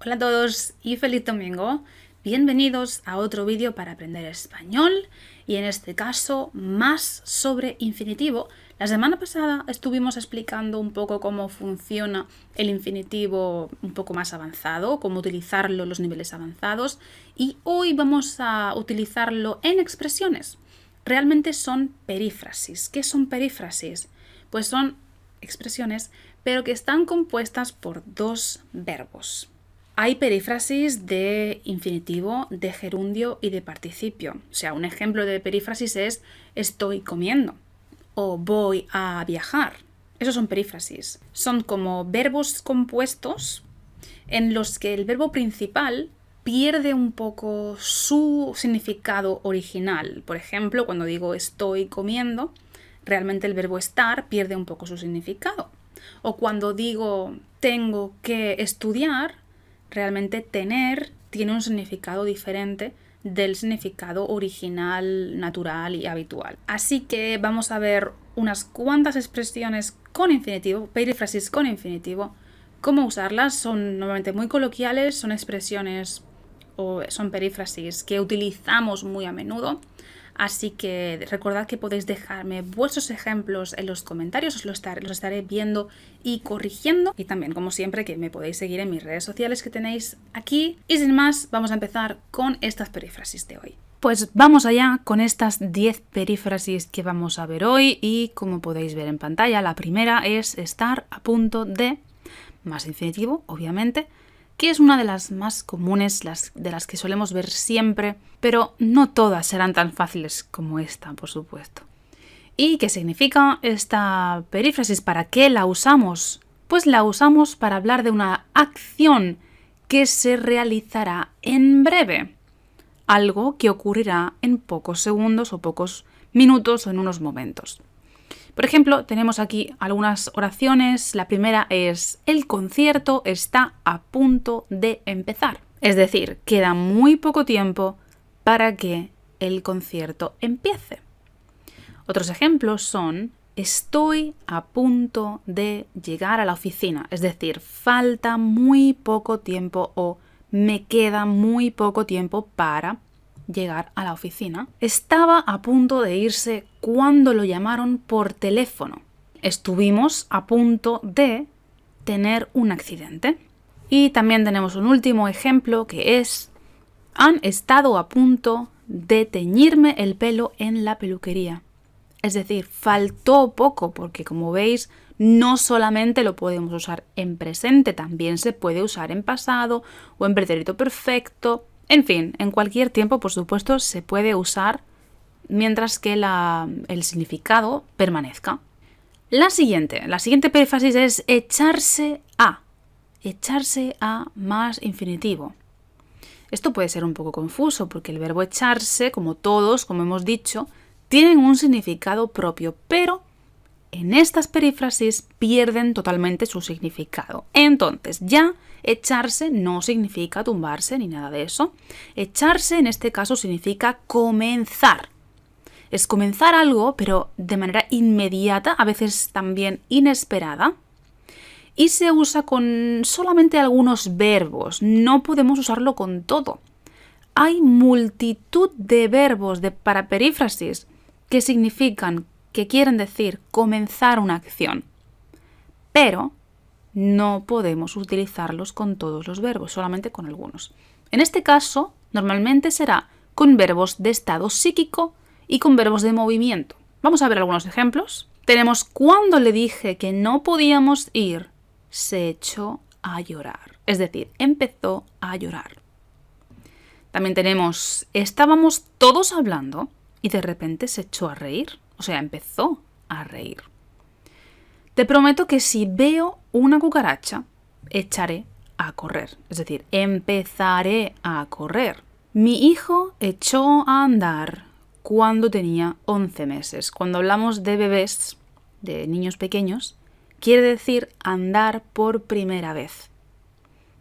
Hola a todos y feliz domingo. Bienvenidos a otro vídeo para aprender español y en este caso más sobre infinitivo. La semana pasada estuvimos explicando un poco cómo funciona el infinitivo un poco más avanzado, cómo utilizarlo en los niveles avanzados y hoy vamos a utilizarlo en expresiones. Realmente son perífrasis. ¿Qué son perífrasis? Pues son expresiones pero que están compuestas por dos verbos. Hay perífrasis de infinitivo, de gerundio y de participio. O sea, un ejemplo de perífrasis es estoy comiendo o voy a viajar. Esos son perífrasis. Son como verbos compuestos en los que el verbo principal pierde un poco su significado original. Por ejemplo, cuando digo estoy comiendo, realmente el verbo estar pierde un poco su significado. O cuando digo tengo que estudiar, realmente tener tiene un significado diferente del significado original, natural y habitual. Así que vamos a ver unas cuantas expresiones con infinitivo, perífrasis con infinitivo, cómo usarlas. Son normalmente muy coloquiales, son expresiones o son perífrasis que utilizamos muy a menudo. Así que recordad que podéis dejarme vuestros ejemplos en los comentarios, los estaré viendo y corrigiendo. Y también, como siempre, que me podéis seguir en mis redes sociales que tenéis aquí. Y sin más, vamos a empezar con estas perífrasis de hoy. Pues vamos allá con estas 10 perífrasis que vamos a ver hoy y como podéis ver en pantalla, la primera es estar a punto de, más infinitivo, obviamente, que es una de las más comunes, de las que solemos ver siempre, pero no todas serán tan fáciles como esta, por supuesto. ¿Y qué significa esta perífrasis? ¿Para qué la usamos? Pues la usamos para hablar de una acción que se realizará en breve, algo que ocurrirá en pocos segundos o pocos minutos o en unos momentos. Por ejemplo, tenemos aquí algunas oraciones. La primera es: el concierto está a punto de empezar. Es decir, queda muy poco tiempo para que el concierto empiece. Otros ejemplos son: estoy a punto de llegar a la oficina. Es decir, falta muy poco tiempo o me queda muy poco tiempo para llegar a la oficina. Estaba a punto de irse cuando lo llamaron por teléfono. Estuvimos a punto de tener un accidente. Y también tenemos un último ejemplo que es: han estado a punto de teñirme el pelo en la peluquería. Es decir, faltó poco porque, como veis, no solamente lo podemos usar en presente, también se puede usar en pasado o en pretérito perfecto. En fin, en cualquier tiempo, por supuesto, se puede usar mientras que el significado permanezca. La siguiente perífrasis es echarse a. Echarse a más infinitivo. Esto puede ser un poco confuso porque el verbo echarse, como todos, como hemos dicho, tienen un significado propio, pero en estas perífrasis pierden totalmente su significado. Entonces, ya echarse no significa tumbarse ni nada de eso. Echarse en este caso significa comenzar. Es comenzar algo, pero de manera inmediata, a veces también inesperada. Y se usa con solamente algunos verbos. No podemos usarlo con todo. Hay multitud de verbos para perífrasis que significan, que quieren decir comenzar una acción. Pero no podemos utilizarlos con todos los verbos, solamente con algunos. En este caso, normalmente será con verbos de estado psíquico y con verbos de movimiento. Vamos a ver algunos ejemplos. Tenemos: cuando le dije que no podíamos ir, se echó a llorar. Es decir, empezó a llorar. También tenemos: estábamos todos hablando y de repente se echó a reír. O sea, empezó a reír. Te prometo que si veo una cucaracha, echaré a correr. Es decir, empezaré a correr. Mi hijo echó a andar cuando tenía 11 meses. Cuando hablamos de bebés, de niños pequeños, quiere decir andar por primera vez.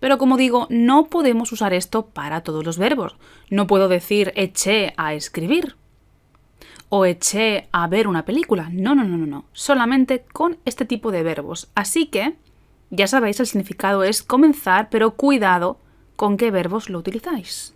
Pero como digo, no podemos usar esto para todos los verbos. No puedo decir eché a escribir o eché a ver una película. No. Solamente con este tipo de verbos. Así que, ya sabéis, el significado es comenzar, pero cuidado, con qué verbos lo utilizáis.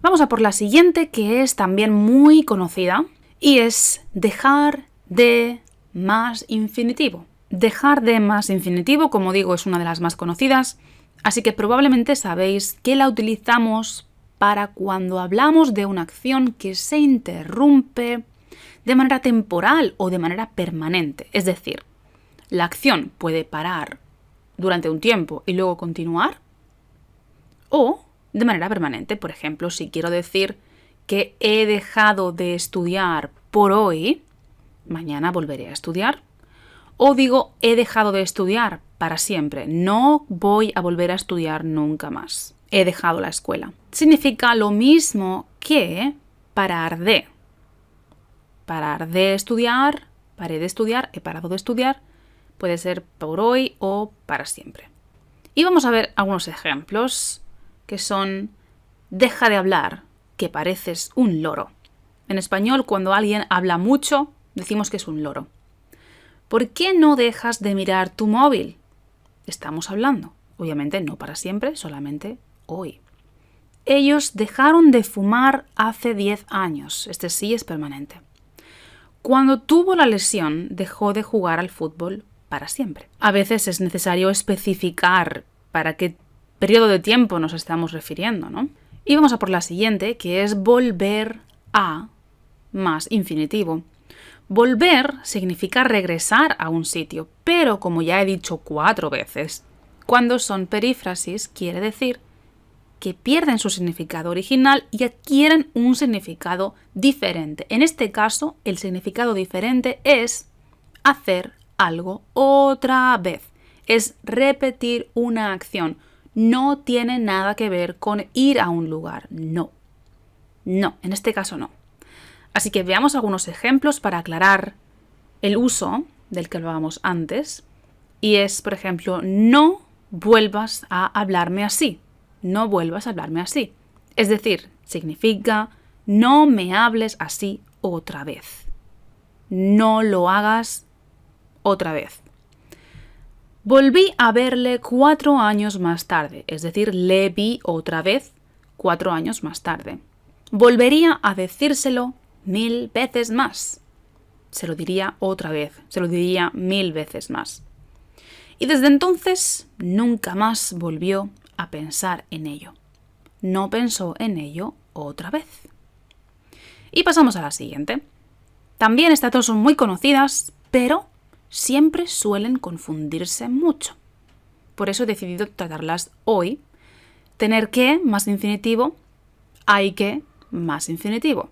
Vamos a por la siguiente, que es también muy conocida, y es dejar de más infinitivo. Dejar de más infinitivo, como digo, es una de las más conocidas, así que probablemente sabéis que la utilizamos para cuando hablamos de una acción que se interrumpe de manera temporal o de manera permanente. Es decir, la acción puede parar durante un tiempo y luego continuar, o de manera permanente. Por ejemplo, si quiero decir que he dejado de estudiar por hoy, mañana volveré a estudiar. O digo, he dejado de estudiar para siempre, no voy a volver a estudiar nunca más. He dejado la escuela. Significa lo mismo que parar de. Parar de estudiar, paré de estudiar, he parado de estudiar. Puede ser por hoy o para siempre. Y vamos a ver algunos ejemplos que son: deja de hablar, que pareces un loro. En español, cuando alguien habla mucho, decimos que es un loro. ¿Por qué no dejas de mirar tu móvil? Estamos hablando. Obviamente no para siempre, solamente hoy. Ellos dejaron de fumar hace 10 años. Este sí es permanente. Cuando tuvo la lesión, dejó de jugar al fútbol para siempre. A veces es necesario especificar para qué periodo de tiempo nos estamos refiriendo, ¿no? Y vamos a por la siguiente, que es volver a más infinitivo. Volver significa regresar a un sitio, pero como ya he dicho 4 veces, cuando son perífrasis quiere decir que pierden su significado original y adquieren un significado diferente. En este caso, el significado diferente es hacer algo otra vez. Es repetir una acción. No tiene nada que ver con ir a un lugar. No. No, en este caso no. Así que veamos algunos ejemplos para aclarar el uso del que hablábamos antes. Y es, por ejemplo, no vuelvas a hablarme así. No vuelvas a hablarme así. Es decir, significa no me hables así otra vez. No lo hagas otra vez. Volví a verle 4 años más tarde. Es decir, le vi otra vez 4 años más tarde. Volvería a decírselo 1000 veces más. Se lo diría otra vez. Se lo diría 1000 veces más. Y desde entonces nunca más volvió a pensar en ello. No pensó en ello otra vez. Y pasamos a la siguiente. También estas dos son muy conocidas, pero siempre suelen confundirse mucho. Por eso he decidido tratarlas hoy. Tener que más infinitivo, hay que más infinitivo.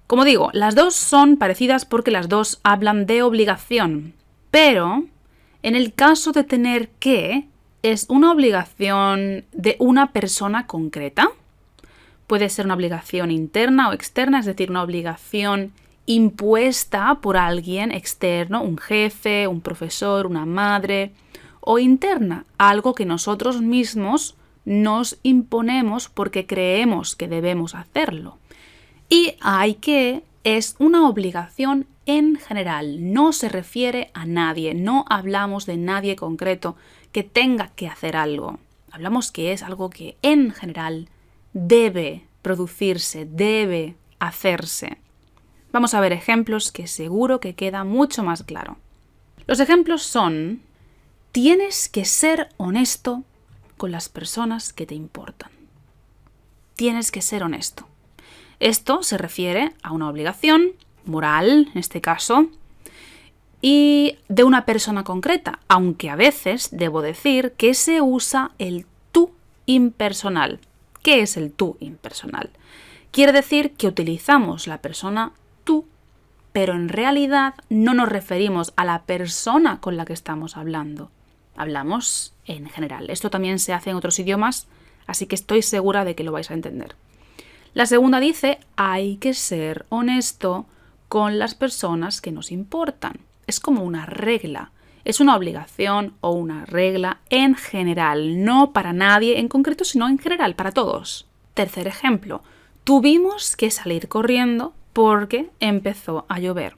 Como digo, las dos son parecidas porque las dos hablan de obligación, pero en el caso de tener que, es una obligación de una persona concreta. Puede ser una obligación interna o externa, es decir, una obligación impuesta por alguien externo, un jefe, un profesor, una madre, o interna, algo que nosotros mismos nos imponemos porque creemos que debemos hacerlo. Y hay que es una obligación en general, no se refiere a nadie, no hablamos de nadie concreto que tenga que hacer algo. Hablamos que es algo que en general debe producirse, debe hacerse. Vamos a ver ejemplos que seguro que queda mucho más claro. Los ejemplos son: tienes que ser honesto con las personas que te importan. Tienes que ser honesto. Esto se refiere a una obligación moral, en este caso, y de una persona concreta, aunque a veces debo decir que se usa el tú impersonal. ¿Qué es el tú impersonal? Quiere decir que utilizamos la persona tú, pero en realidad no nos referimos a la persona con la que estamos hablando. Hablamos en general. Esto también se hace en otros idiomas, así que estoy segura de que lo vais a entender. La segunda dice, hay que ser honesto con las personas que nos importan. Es como una regla. Es una obligación o una regla en general, no para nadie en concreto, sino en general, para todos. Tercer ejemplo, tuvimos que salir corriendo porque empezó a llover.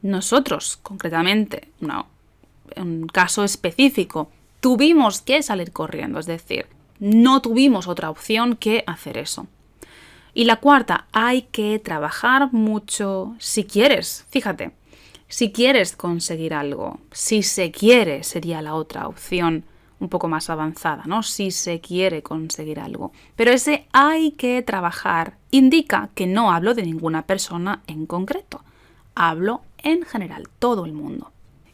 Nosotros, concretamente, un caso específico, tuvimos que salir corriendo, es decir, no tuvimos otra opción que hacer eso. Y la cuarta, hay que trabajar mucho si quieres, fíjate, si quieres conseguir algo, si se quiere sería la otra opción un poco más avanzada, ¿no? Si se quiere conseguir algo. Pero ese hay que trabajar indica que no hablo de ninguna persona en concreto, hablo en general, todo el mundo.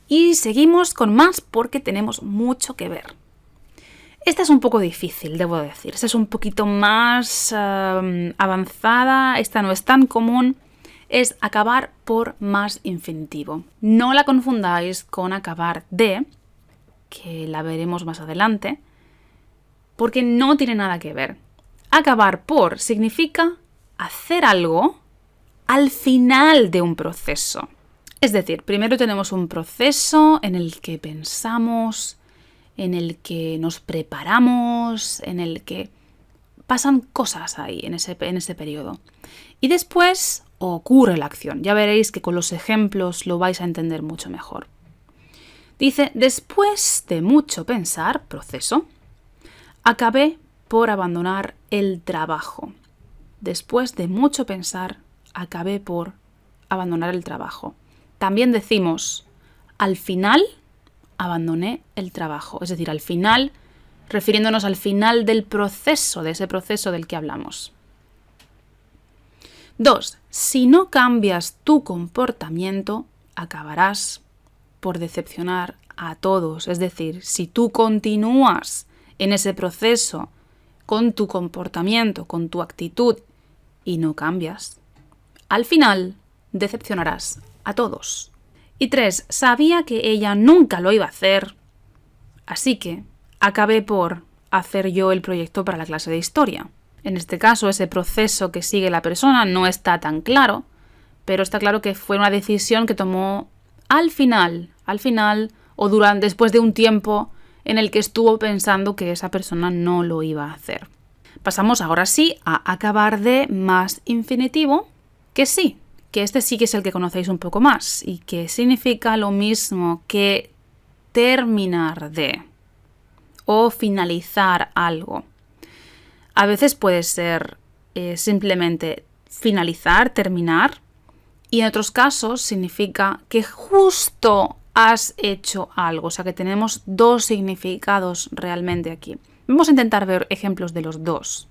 Y seguimos con más porque tenemos mucho que ver. Esta es un poco difícil, debo decir. Esta es un poquito más avanzada, esta no es tan común. Es acabar por más infinitivo. No la confundáis con acabar de, que la veremos más adelante, porque no tiene nada que ver. Acabar por significa hacer algo al final de un proceso. Es decir, primero tenemos un proceso en el que pensamos, en el que nos preparamos, en el que pasan cosas ahí en ese periodo. Y después ocurre la acción. Ya veréis que con los ejemplos lo vais a entender mucho mejor. Dice, después de mucho pensar, proceso, acabé por abandonar el trabajo. Después de mucho pensar, acabé por abandonar el trabajo. También decimos, al final, abandoné el trabajo. Es decir, al final, refiriéndonos al final del proceso, de ese proceso del que hablamos. 2. Si no cambias tu comportamiento, acabarás por decepcionar a todos. Es decir, si tú continúas en ese proceso con tu comportamiento, con tu actitud y no cambias, al final decepcionarás a todos. Y 3. Sabía que ella nunca lo iba a hacer, así que acabé por hacer yo el proyecto para la clase de historia. En este caso, ese proceso que sigue la persona no está tan claro, pero está claro que fue una decisión que tomó al final o después de un tiempo en el que estuvo pensando que esa persona no lo iba a hacer. Pasamos ahora sí a acabar de más infinitivo, que este sí que es el que conocéis un poco más y que significa lo mismo que terminar de o finalizar algo. A veces puede ser simplemente finalizar, terminar, y en otros casos significa que justo has hecho algo. O sea que tenemos dos significados realmente aquí. Vamos a intentar ver ejemplos de los dos.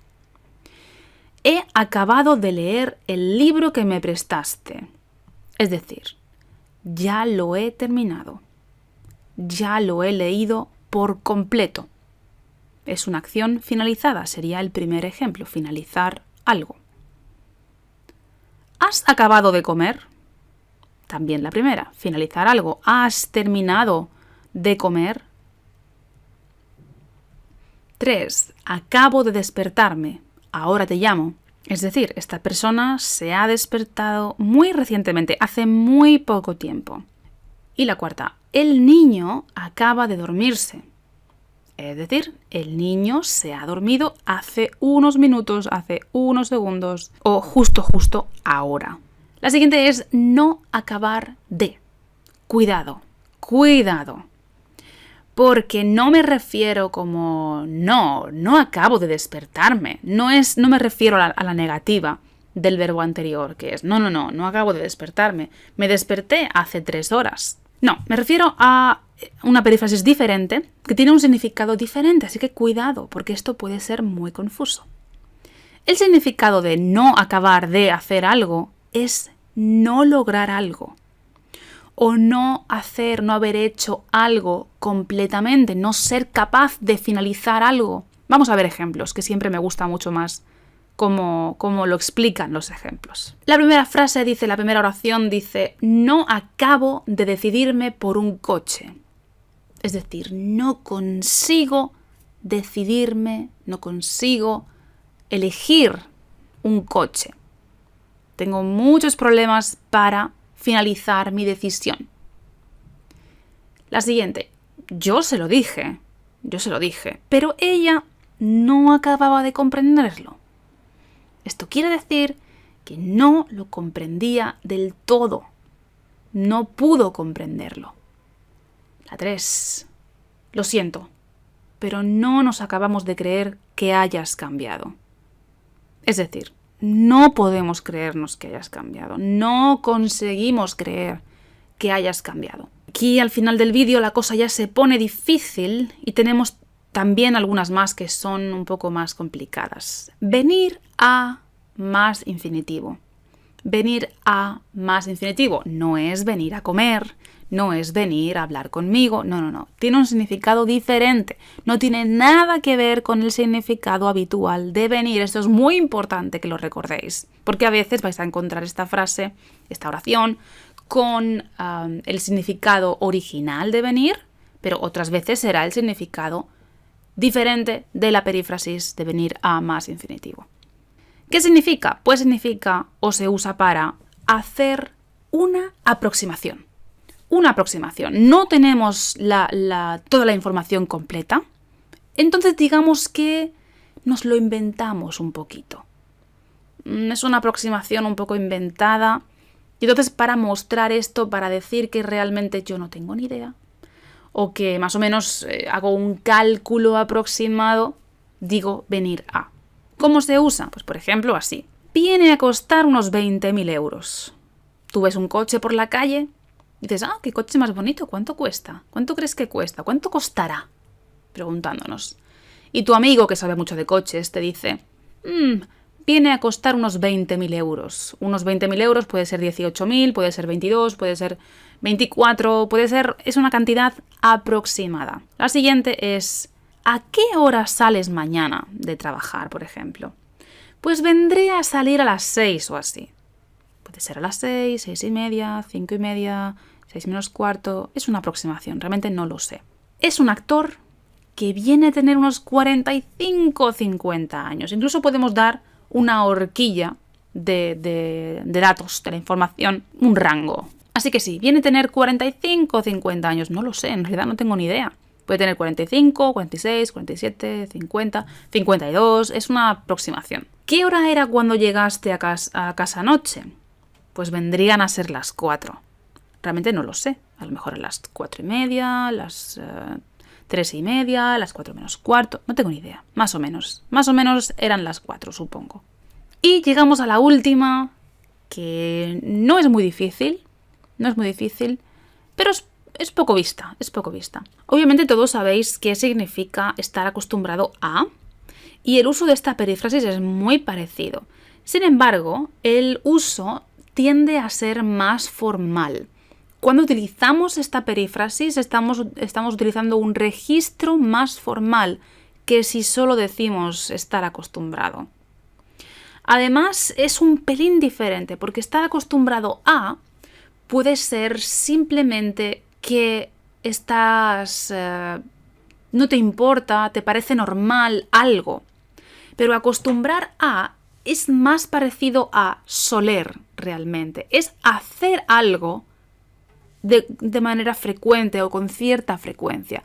He acabado de leer el libro que me prestaste. Es decir, ya lo he terminado. Ya lo he leído por completo. Es una acción finalizada. Sería el primer ejemplo, finalizar algo. ¿Has acabado de comer? También la primera, finalizar algo. ¿Has terminado de comer? 3. Acabo de despertarme. Ahora te llamo. Es decir, esta persona se ha despertado muy recientemente, hace muy poco tiempo. Y la cuarta, el niño acaba de dormirse. Es decir, el niño se ha dormido hace unos minutos, hace unos segundos o justo ahora. La siguiente es no acabar de. Cuidado. Porque no me refiero como no acabo de despertarme. No me refiero a la negativa del verbo anterior, que es no acabo de despertarme. Me desperté hace 3 horas. No, me refiero a una perífrasis diferente que tiene un significado diferente, así que cuidado, porque esto puede ser muy confuso. El significado de no acabar de hacer algo es no lograr algo. O no haber hecho algo completamente, no ser capaz de finalizar algo. Vamos a ver ejemplos, que siempre me gusta mucho más cómo lo explican los ejemplos. La primera oración dice, no acabo de decidirme por un coche. Es decir, no consigo decidirme, no consigo elegir un coche. Tengo muchos problemas para finalizar mi decisión. La siguiente, yo se lo dije, pero ella no acababa de comprenderlo. Esto quiere decir que no lo comprendía del todo, no pudo comprenderlo. La 3, lo siento, pero no nos acabamos de creer que hayas cambiado. Es decir, no podemos creernos que hayas cambiado. No conseguimos creer que hayas cambiado. Aquí al final del vídeo la cosa ya se pone difícil y tenemos también algunas más que son un poco más complicadas. Venir a más infinitivo. Venir a más infinitivo no es venir a comer, no es venir a hablar conmigo, no. Tiene un significado diferente, no tiene nada que ver con el significado habitual de venir. Esto es muy importante que lo recordéis, porque a veces vais a encontrar esta frase, esta oración, con el significado original de venir, pero otras veces será el significado diferente de la perífrasis de venir a más infinitivo. ¿Qué significa? Pues significa o se usa para hacer una aproximación. Una aproximación. No tenemos toda la información completa, entonces digamos que nos lo inventamos un poquito. Es una aproximación un poco inventada. Y entonces para mostrar esto, para decir que realmente yo no tengo ni idea, o que más o menos hago un cálculo aproximado, digo venir a. ¿Cómo se usa? Pues por ejemplo así. Viene a costar unos 20.000 euros. Tú ves un coche por la calle y dices, qué coche más bonito, ¿cuánto cuesta? ¿Cuánto crees que cuesta? ¿Cuánto costará? Preguntándonos. Y tu amigo, que sabe mucho de coches, te dice, viene a costar unos 20.000 euros. Unos 20.000 euros puede ser 18.000, puede ser 22, puede ser 24, es una cantidad aproximada. La siguiente es, ¿a qué hora sales mañana de trabajar, por ejemplo? Pues vendré a salir a las 6 o así. Puede ser a las 6, 6:30, 5:30, 6 menos cuarto. Es una aproximación, realmente no lo sé. Es un actor que viene a tener unos 45 o 50 años. Incluso podemos dar una horquilla de datos, de la información, un rango. Así que sí, viene a tener 45 o 50 años. No lo sé, en realidad no tengo ni idea. Puede tener 45, 46, 47, 50, 52. Es una aproximación. ¿Qué hora era cuando llegaste a casa anoche? Pues vendrían a ser las 4. Realmente no lo sé. A lo mejor a las 4:30, las 3:30, las 4 menos cuarto. No tengo ni idea. Más o menos. Más o menos eran las 4, supongo. Y llegamos a la última, que no es muy difícil. No es muy difícil, pero es poco vista, es poco vista. Obviamente todos sabéis qué significa estar acostumbrado a, y el uso de esta perífrasis es muy parecido. Sin embargo, el uso tiende a ser más formal. Cuando utilizamos esta perífrasis estamos utilizando un registro más formal que si solo decimos estar acostumbrado. Además, es un pelín diferente, porque estar acostumbrado a puede ser simplemente que estás, no te importa, te parece normal algo. Pero acostumbrar a es más parecido a soler realmente. Es hacer algo de manera frecuente o con cierta frecuencia.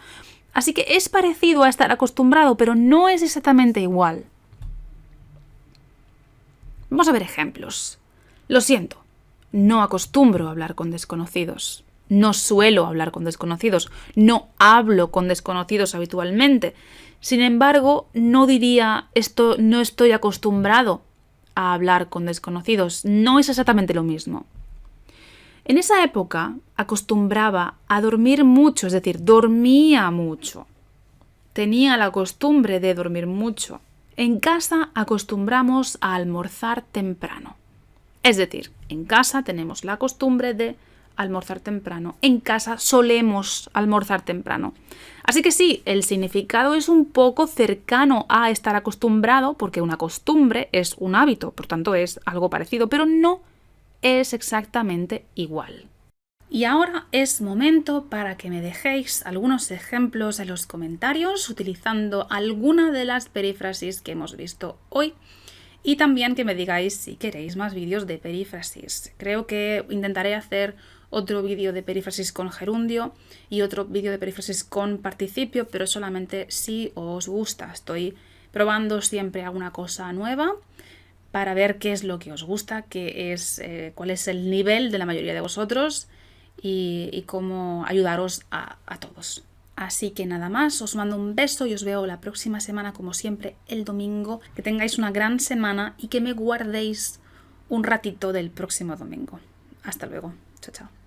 Así que es parecido a estar acostumbrado, pero no es exactamente igual. Vamos a ver ejemplos. Lo siento. No acostumbro a hablar con desconocidos. No suelo hablar con desconocidos. No hablo con desconocidos habitualmente. Sin embargo, no diría no estoy acostumbrado a hablar con desconocidos. No es exactamente lo mismo. En esa época acostumbraba a dormir mucho, es decir, dormía mucho. Tenía la costumbre de dormir mucho. En casa acostumbramos a almorzar temprano. Es decir, en casa tenemos la costumbre de almorzar temprano. En casa solemos almorzar temprano. Así que sí, el significado es un poco cercano a estar acostumbrado, porque una costumbre es un hábito, por tanto es algo parecido, pero no es exactamente igual. Y ahora es momento para que me dejéis algunos ejemplos en los comentarios utilizando alguna de las perífrasis que hemos visto hoy. Y también que me digáis si queréis más vídeos de perífrasis. Creo que intentaré hacer otro vídeo de perífrasis con gerundio y otro vídeo de perífrasis con participio, pero solamente si os gusta. Estoy probando siempre alguna cosa nueva para ver qué es lo que os gusta, cuál es el nivel de la mayoría de vosotros y cómo ayudaros a todos. Así que nada más, os mando un beso y os veo la próxima semana, como siempre, el domingo. Que tengáis una gran semana y que me guardéis un ratito del próximo domingo. Hasta luego. Chao, chao.